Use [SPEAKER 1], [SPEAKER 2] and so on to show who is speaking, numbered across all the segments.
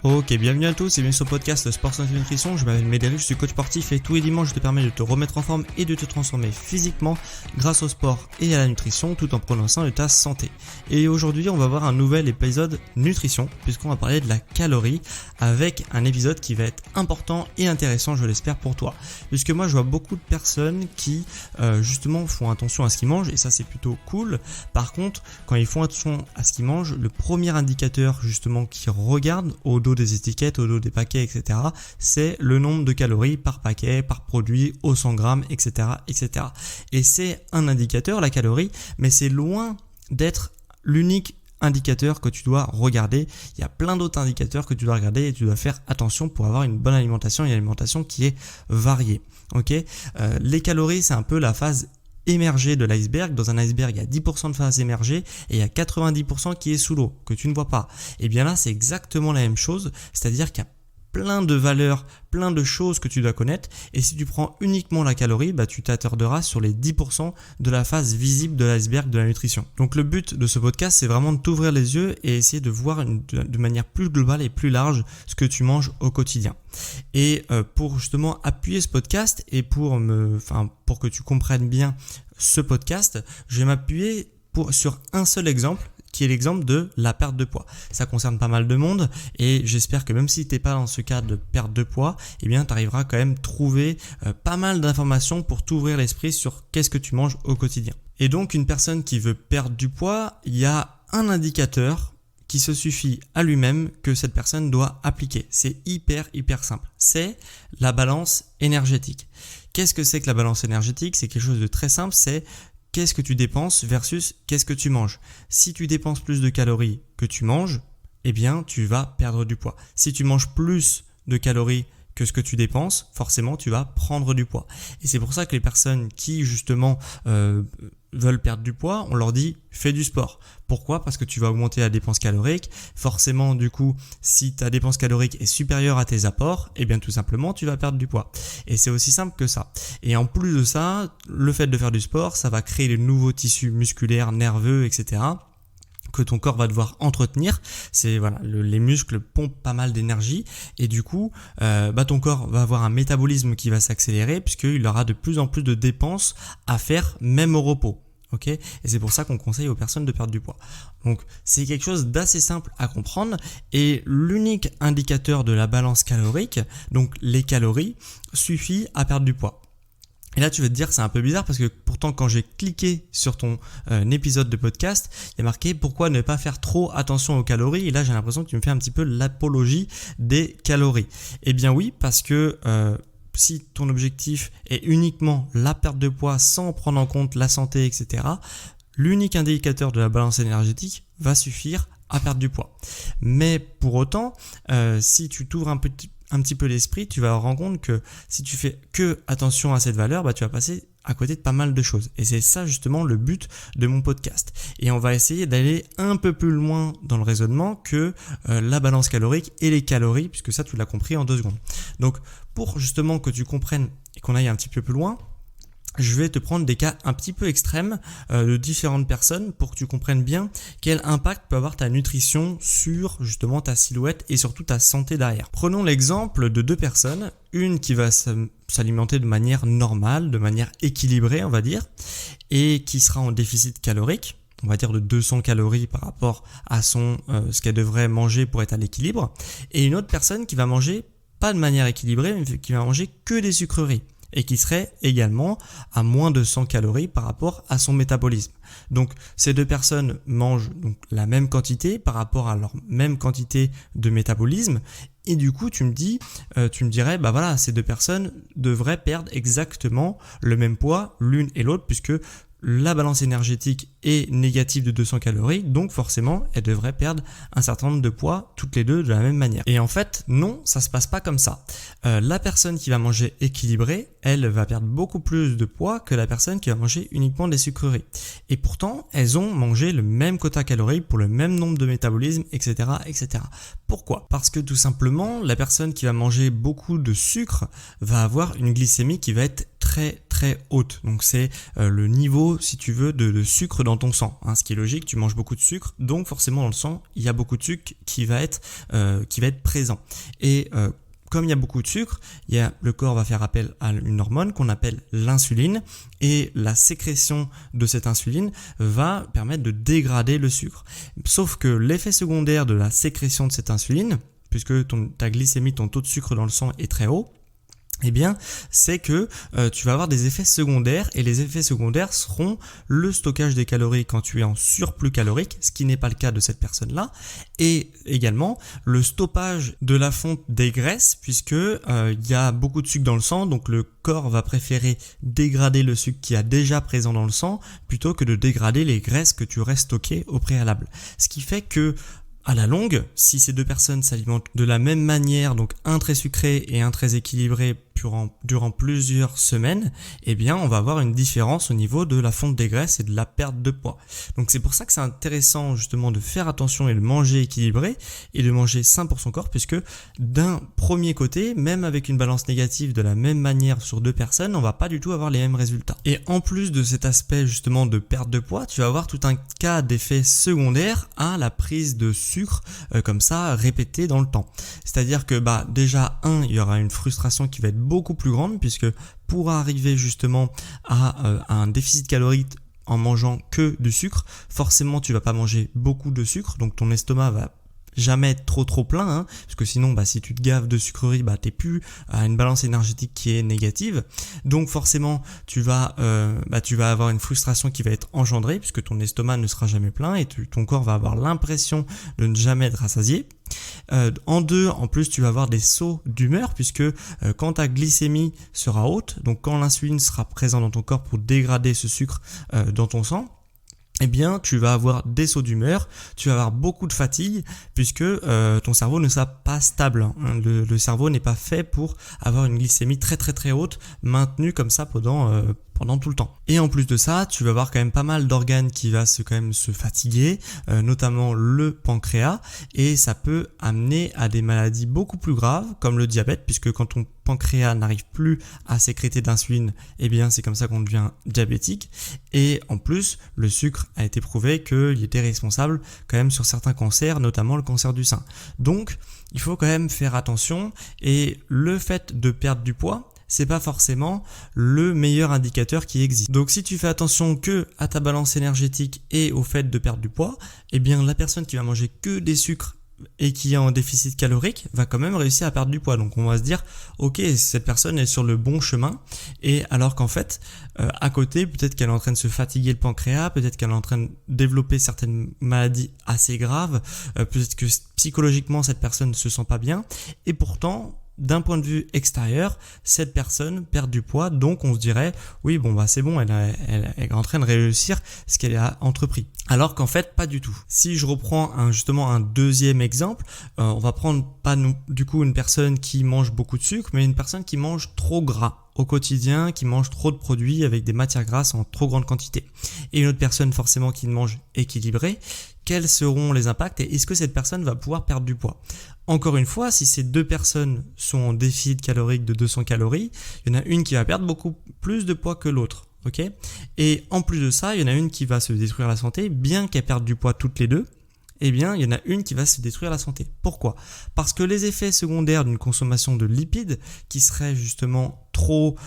[SPEAKER 1] Ok, bienvenue à tous et bienvenue sur le podcast Sport Santé Nutrition. Je m'appelle Médéric, je suis coach sportif et tous les dimanches je te permets de te remettre en forme et de te transformer physiquement grâce au sport et à la nutrition tout en prenant soin de ta santé. Et aujourd'hui on va voir un nouvel épisode nutrition puisqu'on va parler de la calorie avec un épisode qui va être important et intéressant, je l'espère pour toi. Puisque moi je vois beaucoup de personnes qui justement font attention à ce qu'ils mangent et ça c'est plutôt cool. Par contre quand ils font attention à ce qu'ils mangent, le premier indicateur justement qu'ils regardent au dos des étiquettes, au dos des paquets, etc. c'est le nombre de calories par paquet, par produit, au 100 grammes, etc., etc. Et c'est un indicateur, la calorie, mais c'est loin d'être l'unique indicateur que tu dois regarder. Il y a plein d'autres indicateurs que tu dois regarder et tu dois faire attention pour avoir une bonne alimentation et une alimentation qui est variée. Ok, les calories, c'est un peu la phase émergé de l'iceberg. Dans un iceberg, il y a 10% de phase émergée et il y a 90% qui est sous l'eau, que tu ne vois pas. Et bien là, c'est exactement la même chose, c'est-à-dire qu'il y a plein de valeurs, plein de choses que tu dois connaître et si tu prends uniquement la calorie, tu t'attarderas sur les 10% de la phase visible de l'iceberg de la nutrition. Donc le but de ce podcast, c'est vraiment de t'ouvrir les yeux et essayer de voir de manière plus globale et plus large ce que tu manges au quotidien. Et pour justement appuyer ce podcast et pour que tu comprennes bien ce podcast, je vais m'appuyer sur un seul exemple qui est l'exemple de la perte de poids. Ça concerne pas mal de monde et j'espère que même si tu n'es pas dans ce cas de perte de poids, tu arriveras quand même trouver pas mal d'informations pour t'ouvrir l'esprit sur qu'est-ce que tu manges au quotidien. Et donc une personne qui veut perdre du poids, il y a un indicateur qui se suffit à lui-même que cette personne doit appliquer. C'est hyper simple. C'est la balance énergétique. Qu'est-ce que c'est que la balance énergétique ? C'est quelque chose de très simple, c'est qu'est-ce que tu dépenses versus qu'est-ce que tu manges. Si tu dépenses plus de calories que tu manges, tu vas perdre du poids. Si tu manges plus de calories que ce que tu dépenses, forcément tu vas prendre du poids. Et c'est pour ça que les personnes qui justement veulent perdre du poids, on leur dit fais du sport. Pourquoi ? Parce que tu vas augmenter la dépense calorique. Forcément du coup, si ta dépense calorique est supérieure à tes apports, tout simplement tu vas perdre du poids. Et c'est aussi simple que ça. Et en plus de ça, le fait de faire du sport, ça va créer de nouveaux tissus musculaires, nerveux, etc. que ton corps va devoir entretenir. C'est les muscles pompent pas mal d'énergie et du coup ton corps va avoir un métabolisme qui va s'accélérer puisqu'il aura de plus en plus de dépenses à faire même au repos. Ok, et c'est pour ça qu'on conseille aux personnes de perdre du poids. Donc c'est quelque chose d'assez simple à comprendre et l'unique indicateur de la balance calorique, donc les calories, suffit à perdre du poids. Et là, tu vas te dire, c'est un peu bizarre parce que pourtant, quand j'ai cliqué sur ton épisode de podcast, il y a marqué pourquoi ne pas faire trop attention aux calories. Et là, j'ai l'impression que tu me fais un petit peu l'apologie des calories. Eh bien oui, parce que si ton objectif est uniquement la perte de poids sans prendre en compte la santé, etc., l'unique indicateur de la balance énergétique va suffire à perdre du poids. Mais pour autant, si tu t'ouvres un petit peu l'esprit, tu vas te rendre compte que si tu fais que attention à cette valeur, tu vas passer à côté de pas mal de choses. Et c'est ça justement le but de mon podcast. Et on va essayer d'aller un peu plus loin dans le raisonnement que la balance calorique et les calories, puisque ça tu l'as compris en 2 secondes. Donc pour justement que tu comprennes et qu'on aille un petit peu plus loin, je vais te prendre des cas un petit peu extrêmes de différentes personnes pour que tu comprennes bien quel impact peut avoir ta nutrition sur justement ta silhouette et surtout ta santé derrière. Prenons l'exemple de 2 personnes, une qui va s'alimenter de manière normale, de manière équilibrée on va dire, et qui sera en déficit calorique, on va dire de 200 calories par rapport à ce qu'elle devrait manger pour être à l'équilibre, et une autre personne qui va manger pas de manière équilibrée, mais qui va manger que des sucreries. Et qui serait également à moins de 100 calories par rapport à son métabolisme. Donc ces 2 personnes mangent donc la même quantité par rapport à leur même quantité de métabolisme et du coup tu me dirais ces 2 personnes devraient perdre exactement le même poids l'une et l'autre puisque la balance énergétique est négative de 200 calories, donc forcément, elles devraient perdre un certain nombre de poids, toutes les deux de la même manière. Et en fait, non, ça se passe pas comme ça. La personne qui va manger équilibré, elle va perdre beaucoup plus de poids que la personne qui va manger uniquement des sucreries. Et pourtant, elles ont mangé le même quota calorique pour le même nombre de métabolismes, etc., etc. Pourquoi ? Parce que tout simplement, la personne qui va manger beaucoup de sucre va avoir une glycémie qui va être très très haute. Donc c'est le niveau, si tu veux, de sucre dans ton sang. Ce qui est logique, tu manges beaucoup de sucre, donc forcément dans le sang, il y a beaucoup de sucre qui va être présent. Et comme il y a beaucoup de sucre, le corps va faire appel à une hormone qu'on appelle l'insuline, et la sécrétion de cette insuline va permettre de dégrader le sucre. Sauf que l'effet secondaire de la sécrétion de cette insuline, puisque ta glycémie, ton taux de sucre dans le sang est très haut, c'est que tu vas avoir des effets secondaires, et les effets secondaires seront le stockage des calories quand tu es en surplus calorique, ce qui n'est pas le cas de cette personne-là, et également le stoppage de la fonte des graisses, puisque il y a beaucoup de sucre dans le sang, donc le corps va préférer dégrader le sucre qui est déjà présent dans le sang plutôt que de dégrader les graisses que tu aurais stockées au préalable. Ce qui fait que à la longue, si ces deux personnes s'alimentent de la même manière, donc un très sucré et un très équilibré durant plusieurs semaines, on va avoir une différence au niveau de la fonte des graisses et de la perte de poids. Donc c'est pour ça que c'est intéressant justement de faire attention et de manger équilibré et de manger sain pour son corps, puisque d'un premier côté, même avec une balance négative de la même manière sur deux personnes, on va pas du tout avoir les mêmes résultats. Et en plus de cet aspect justement de perte de poids, tu vas avoir tout un cas d'effet secondaire à la prise de sucre comme ça répété dans le temps. C'est-à-dire que déjà il y aura une frustration qui va être beaucoup plus grande, puisque pour arriver justement à un déficit calorique en mangeant que du sucre, forcément tu vas pas manger beaucoup de sucre, donc ton estomac va jamais être trop plein, parce que sinon si tu te gaves de sucreries, t'es plus à une balance énergétique qui est négative, donc forcément tu vas avoir une frustration qui va être engendrée, puisque ton estomac ne sera jamais plein et ton corps va avoir l'impression de ne jamais être rassasié. En plus tu vas avoir des sauts d'humeur, puisque quand ta glycémie sera haute, donc quand l'insuline sera présente dans ton corps pour dégrader ce sucre dans ton sang, tu vas avoir des sauts d'humeur, tu vas avoir beaucoup de fatigue, puisque ton cerveau ne sera pas stable. Le cerveau n'est pas fait pour avoir une glycémie très très très haute maintenue comme ça pendant tout le temps. Et en plus de ça, tu vas avoir quand même pas mal d'organes qui va se fatiguer, notamment le pancréas, et ça peut amener à des maladies beaucoup plus graves comme le diabète, puisque quand ton pancréas n'arrive plus à sécréter d'insuline, c'est comme ça qu'on devient diabétique. Et en plus, le sucre a été prouvé qu'il était responsable quand même sur certains cancers, notamment le cancer du sein. Donc, il faut quand même faire attention, et le fait de perdre du poids, c'est pas forcément le meilleur indicateur qui existe. Donc si tu fais attention que à ta balance énergétique et au fait de perdre du poids, la personne qui va manger que des sucres et qui est en déficit calorique va quand même réussir à perdre du poids. Donc on va se dire, ok, cette personne est sur le bon chemin, et alors qu'en fait, à côté, peut-être qu'elle est en train de se fatiguer le pancréas, peut-être qu'elle est en train de développer certaines maladies assez graves, peut-être que psychologiquement cette personne ne se sent pas bien, et pourtant, d'un point de vue extérieur, cette personne perd du poids, donc on se dirait oui c'est bon, elle est en train de réussir ce qu'elle a entrepris. Alors qu'en fait pas du tout. Si je reprends un deuxième exemple, on va prendre une personne qui mange beaucoup de sucre, mais une personne qui mange trop gras au quotidien, qui mange trop de produits avec des matières grasses en trop grande quantité, et une autre personne forcément qui mange équilibré. Quels seront les impacts, et est-ce que cette personne va pouvoir perdre du poids? Encore une fois, si ces deux personnes sont en déficit calorique de 200 calories, il y en a une qui va perdre beaucoup plus de poids que l'autre. Okay, et en plus de ça, il y en a une qui va se détruire la santé, bien qu'elle perde du poids toutes les deux. Il y en a une qui va se détruire la santé. Pourquoi? Parce que les effets secondaires d'une consommation de lipides qui serait justement trop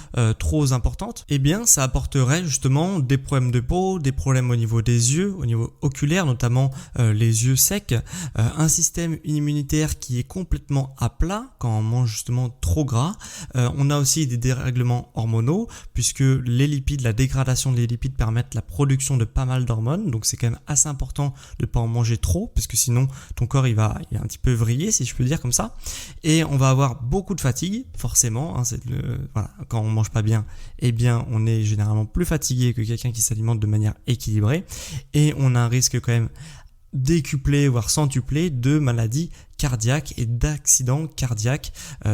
[SPEAKER 1] importante, ça apporterait justement des problèmes de peau, des problèmes au niveau des yeux, au niveau oculaire, notamment les yeux secs, un système immunitaire qui est complètement à plat quand on mange justement trop gras. On a aussi des dérèglements hormonaux, puisque les lipides, la dégradation des lipides permettent la production de pas mal d'hormones, donc c'est quand même assez important de ne pas en manger trop, parce que sinon ton corps il va un petit peu vriller, si je peux dire comme ça, et on va avoir beaucoup de fatigue, forcément, quand on mange pas bien, on est généralement plus fatigué que quelqu'un qui s'alimente de manière équilibrée, et on a un risque quand même décuplé voire centuplé de maladies cardiaques et d'accidents cardiaques,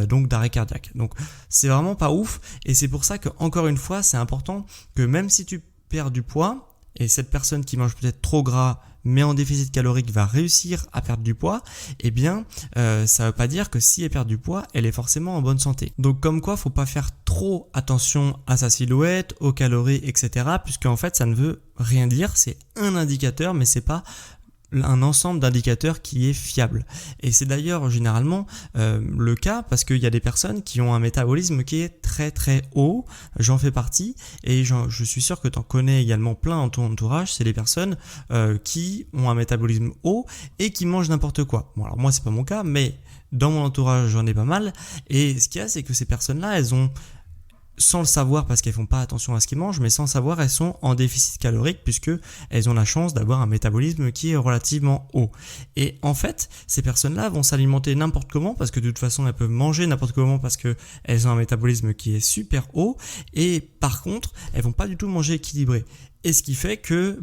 [SPEAKER 1] donc d'arrêt cardiaque. Donc c'est vraiment pas ouf, et c'est pour ça que encore une fois c'est important que même si tu perds du poids, et cette personne qui mange peut-être trop gras mais en déficit calorique va réussir à perdre du poids, eh bien ça veut pas dire que si elle perd du poids, elle est forcément en bonne santé. Donc comme quoi, faut pas faire trop attention à sa silhouette, aux calories, etc. puisque en fait ça ne veut rien dire, c'est un indicateur, mais c'est pas un ensemble d'indicateurs qui est fiable. Et c'est d'ailleurs généralement le cas parce qu'il y a des personnes qui ont un métabolisme qui est très très haut, j'en fais partie, et je suis sûr que tu en connais également plein dans ton entourage, c'est des personnes qui ont un métabolisme haut et qui mangent n'importe quoi. Bon, alors moi c'est pas mon cas, mais dans mon entourage j'en ai pas mal, et ce qu'il y a, c'est que ces personnes-là, elles ont, sans le savoir parce qu'elles font pas attention à ce qu'ils mangent, mais sans le savoir, elles sont en déficit calorique puisque elles ont la chance d'avoir un métabolisme qui est relativement haut. Et en fait, ces personnes-là vont s'alimenter n'importe comment parce que de toute façon, elles peuvent manger n'importe comment parce que elles ont un métabolisme qui est super haut, et par contre, elles vont pas du tout manger équilibré. Et ce qui fait que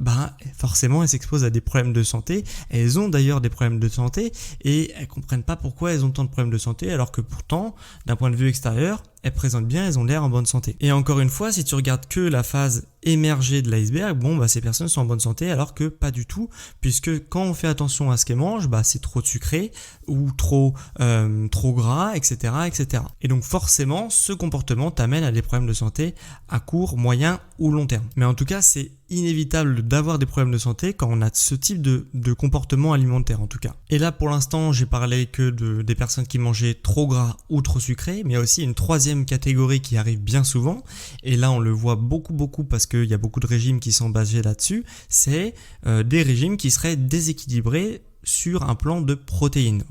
[SPEAKER 1] forcément elles s'exposent à des problèmes de santé. Elles ont d'ailleurs des problèmes de santé et elles comprennent pas pourquoi elles ont tant de problèmes de santé, alors que pourtant, d'un point de vue extérieur, elles présentent bien, elles ont l'air en bonne santé. Et encore une fois, si tu regardes que la phase émergée de l'iceberg, ces personnes sont en bonne santé, alors que pas du tout, puisque quand on fait attention à ce qu'elles mangent, c'est trop de sucré ou trop gras, etc., etc. Et donc forcément, ce comportement t'amène à des problèmes de santé à court, moyen ou long terme. Mais en tout cas, c'est inévitable d'avoir des problèmes de santé quand on a ce type de comportement alimentaire en tout cas. Et là pour l'instant j'ai parlé que des personnes qui mangeaient trop gras ou trop sucré, mais il y a aussi une troisième catégorie qui arrive bien souvent, et là on le voit beaucoup parce qu'il y a beaucoup de régimes qui sont basés là-dessus, c'est des régimes qui seraient déséquilibrés sur un plan de protéines,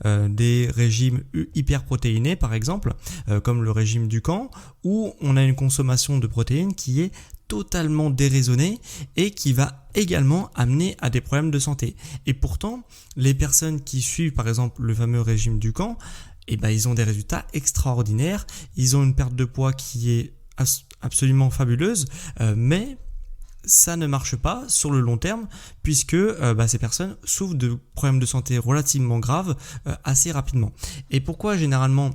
[SPEAKER 1] des régimes hyperprotéinés par exemple, comme le régime Dukan, où on a une consommation de protéines qui est totalement déraisonnée et qui va également amener à des problèmes de santé. Et pourtant, les personnes qui suivent par exemple le fameux régime Dukan, ils ont des résultats extraordinaires, ils ont une perte de poids qui est absolument fabuleuse, mais ça ne marche pas sur le long terme puisque ces personnes souffrent de problèmes de santé relativement graves assez rapidement. Et pourquoi généralement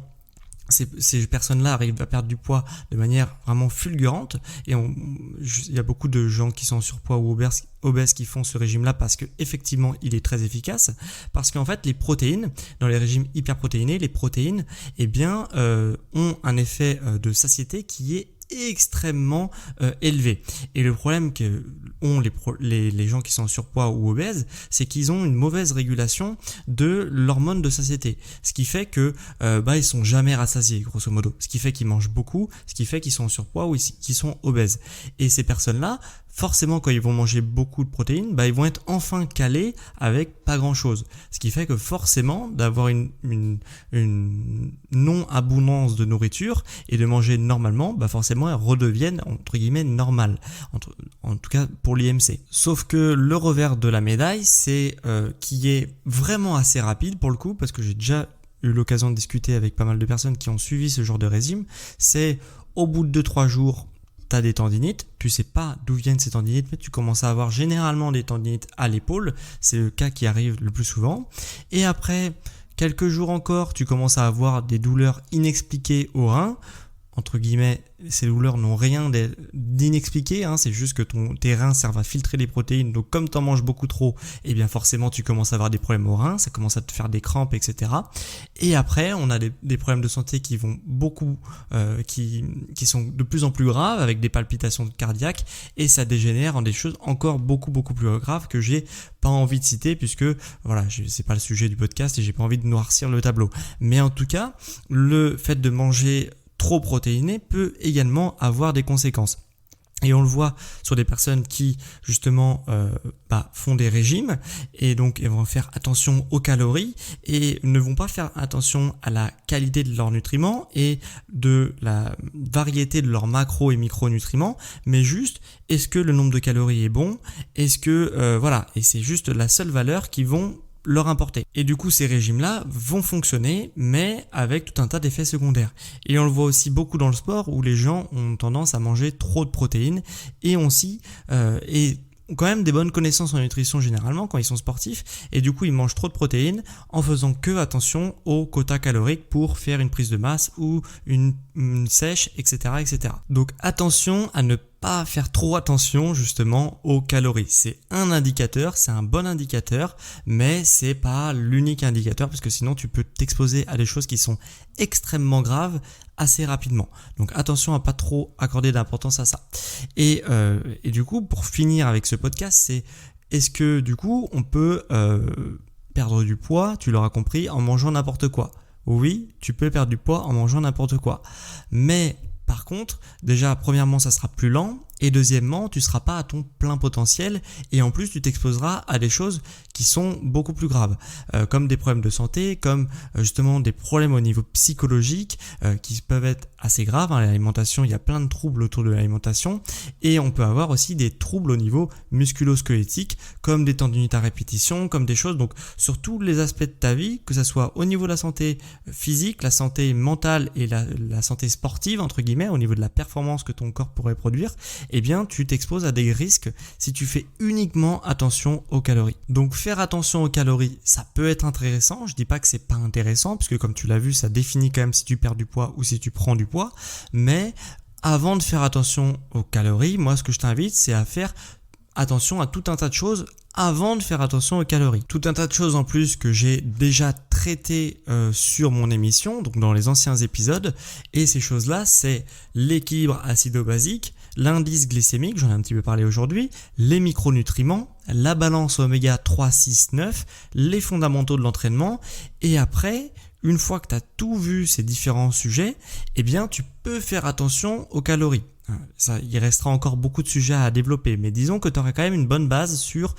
[SPEAKER 1] ces personnes-là arrivent à perdre du poids de manière vraiment fulgurante, et il y a beaucoup de gens qui sont en surpoids ou obèses qui font ce régime-là parce que effectivement il est très efficace, parce qu'en fait les protéines, dans les régimes hyperprotéinés, les protéines ont un effet de satiété qui est extrêmement élevé. Et le problème que ont les gens qui sont en surpoids ou obèses, c'est qu'ils ont une mauvaise régulation de l'hormone de satiété. Ce qui fait que ils sont jamais rassasiés, grosso modo. Ce qui fait qu'ils mangent beaucoup, ce qui fait qu'ils sont en surpoids ou qu'ils sont obèses. Et ces personnes-là, forcément, quand ils vont manger beaucoup de protéines, ils vont être enfin calés avec pas grand-chose. Ce qui fait que forcément, d'avoir une non-abondance de nourriture et de manger normalement, forcément, elles redeviennent, entre guillemets, normales. En tout cas, pour l'IMC. Sauf que le revers de la médaille, c'est qui est vraiment assez rapide pour le coup, parce que j'ai déjà eu l'occasion de discuter avec pas mal de personnes qui ont suivi ce genre de régime, c'est au bout de 2-3 jours, tu as des tendinites, tu sais pas d'où viennent ces tendinites, mais tu commences à avoir généralement des tendinites à l'épaule, c'est le cas qui arrive le plus souvent, et après quelques jours encore, tu commences à avoir des douleurs inexpliquées au rein, entre guillemets, ces douleurs n'ont rien d'inexpliqué, c'est juste que tes reins servent à filtrer les protéines, donc comme tu en manges beaucoup trop, forcément tu commences à avoir des problèmes aux reins, ça commence à te faire des crampes, etc. Et après, on a des problèmes de santé qui vont beaucoup, qui sont de plus en plus graves, avec des palpitations cardiaques, et ça dégénère en des choses encore beaucoup plus graves que j'ai pas envie de citer, puisque c'est pas le sujet du podcast et j'ai pas envie de noircir le tableau. Mais en tout cas, le fait de manger trop protéiné peut également avoir des conséquences. Et on le voit sur des personnes qui justement font des régimes, et donc elles vont faire attention aux calories et ne vont pas faire attention à la qualité de leurs nutriments et de la variété de leurs macro et micronutriments, mais juste est-ce que le nombre de calories est bon, est-ce que et c'est juste la seule valeur qu'ils vont leur importer. Et du coup, ces régimes-là vont fonctionner, mais avec tout un tas d'effets secondaires. Et on le voit aussi beaucoup dans le sport, où les gens ont tendance à manger trop de protéines, et ont quand même des bonnes connaissances en nutrition généralement quand ils sont sportifs, et du coup ils mangent trop de protéines en faisant que attention au quota calorique pour faire une prise de masse ou une sèche, etc. Donc attention à ne pas faire trop attention justement aux calories. C'est un indicateur, c'est un bon indicateur, mais c'est pas l'unique indicateur parce que sinon tu peux t'exposer à des choses qui sont extrêmement graves assez rapidement. Donc attention à pas trop accorder d'importance à ça. Et du coup, pour finir avec ce podcast, c'est est-ce que du coup on peut perdre du poids, tu l'auras compris, en mangeant n'importe quoi. Oui, tu peux perdre du poids en mangeant n'importe quoi. Mais par contre, déjà, premièrement, ça sera plus lent et deuxièmement, tu ne seras pas à ton plein potentiel et en plus, tu t'exposeras à des choses qui sont beaucoup plus graves, comme des problèmes de santé, comme justement des problèmes au niveau psychologique qui peuvent être assez graves. L'alimentation, il y a plein de troubles autour de l'alimentation et on peut avoir aussi des troubles au niveau musculo-squelettique, comme des tendinites à répétition, comme des choses. Donc, sur tous les aspects de ta vie, que ce soit au niveau de la santé physique, la santé mentale et la santé sportive, entre guillemets, au niveau de la performance que ton corps pourrait produire, eh bien, tu t'exposes à des risques si tu fais uniquement attention aux calories. Donc, faire attention aux calories, ça peut être intéressant. Je dis pas que c'est pas intéressant, puisque comme tu l'as vu, ça définit quand même si tu perds du poids ou si tu prends du poids. Mais avant de faire attention aux calories, moi, ce que je t'invite, c'est à faire attention à tout un tas de choses avant de faire attention aux calories. Tout un tas de choses en plus que j'ai déjà traité sur mon émission, donc dans les anciens épisodes. Et ces choses-là, c'est l'équilibre acido-basique, l'indice glycémique, j'en ai un petit peu parlé aujourd'hui, les micronutriments, la balance oméga 3, 6, 9, les fondamentaux de l'entraînement. Et après, une fois que tu as tout vu ces différents sujets, eh bien, tu peux faire attention aux calories. Ça, il restera encore beaucoup de sujets à développer, mais disons que tu auras quand même une bonne base sur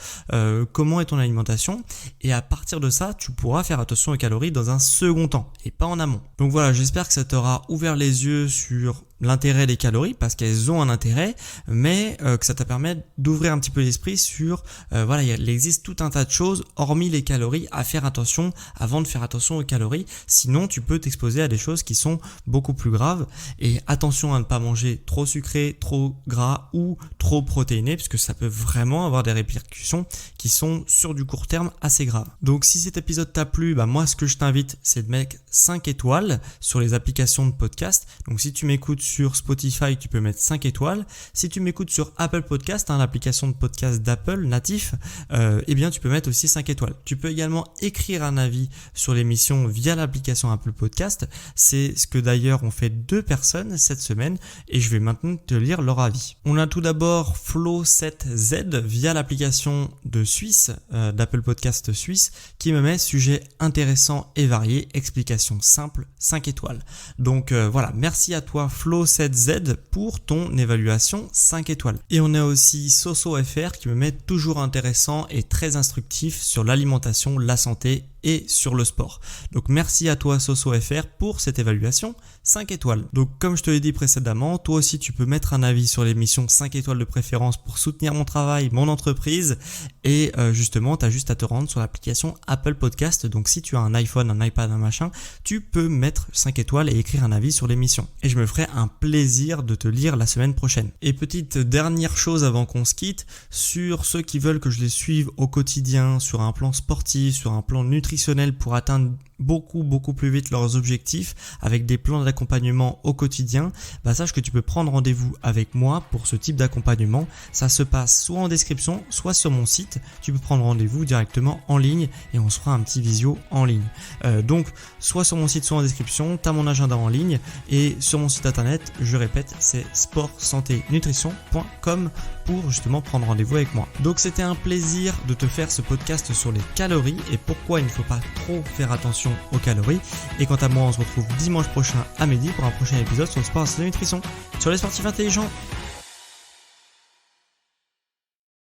[SPEAKER 1] comment est ton alimentation et à partir de ça, tu pourras faire attention aux calories dans un second temps et pas en amont. Donc voilà, j'espère que ça t'aura ouvert les yeux sur l'intérêt des calories parce qu'elles ont un intérêt, mais que ça te permet d'ouvrir un petit peu l'esprit sur voilà, il existe tout un tas de choses hormis les calories à faire attention avant de faire attention aux calories, sinon tu peux t'exposer à des choses qui sont beaucoup plus graves. Et attention à ne pas manger trop sucré, trop gras ou trop protéiné puisque ça peut vraiment avoir des répercussions qui sont sur du court terme assez graves. Donc si cet épisode t'a plu, moi ce que je t'invite c'est de mettre 5 étoiles sur les applications de podcast. Donc si tu m'écoutes sur Spotify, tu peux mettre 5 étoiles. Si tu m'écoutes sur Apple Podcast, l'application de podcast d'Apple natif, eh bien tu peux mettre aussi 5 étoiles. Tu peux également écrire un avis sur l'émission via l'application Apple Podcast. C'est ce que d'ailleurs ont fait 2 personnes cette semaine et je vais maintenant te lire leur avis. On a tout d'abord Flo7Z via l'application de Suisse, d'Apple Podcast Suisse, qui me met sujet intéressant et varié, explication simple, 5 étoiles. Donc voilà, merci à toi Flo7Z pour ton évaluation 5 étoiles. Et on a aussi SosoFR qui me met toujours intéressant et très instructif sur l'alimentation, la santé et sur le sport. Donc merci à toi SosoFR pour cette évaluation 5 étoiles. Donc comme je te l'ai dit précédemment, toi aussi tu peux mettre un avis sur l'émission 5 étoiles de préférence pour soutenir mon travail, mon entreprise et justement tu as juste à te rendre sur l'application Apple Podcast. Donc si tu as un iPhone, un iPad, un machin, tu peux mettre 5 étoiles et écrire un avis sur l'émission. Et je me ferai un plaisir de te lire la semaine prochaine. Et petite dernière chose avant qu'on se quitte, sur ceux qui veulent que je les suive au quotidien, sur un plan sportif, sur un plan nutritionnel pour atteindre beaucoup plus vite leurs objectifs avec des plans d'accompagnement au quotidien, sache que tu peux prendre rendez-vous avec moi pour ce type d'accompagnement. Ça se passe soit en description, soit sur mon site. Tu peux prendre rendez-vous directement en ligne et on se fera un petit visio en ligne. Donc, soit sur mon site, soit en description, tu as mon agenda en ligne et sur mon site internet, je répète, c'est sportsanténutrition.com pour justement prendre rendez-vous avec moi. Donc, c'était un plaisir de te faire ce podcast sur les calories et pourquoi il ne faut pas trop faire attention aux calories. Et quant à moi, on se retrouve dimanche prochain à midi pour un prochain épisode sur le sport et la nutrition. Sur les sportifs intelligents.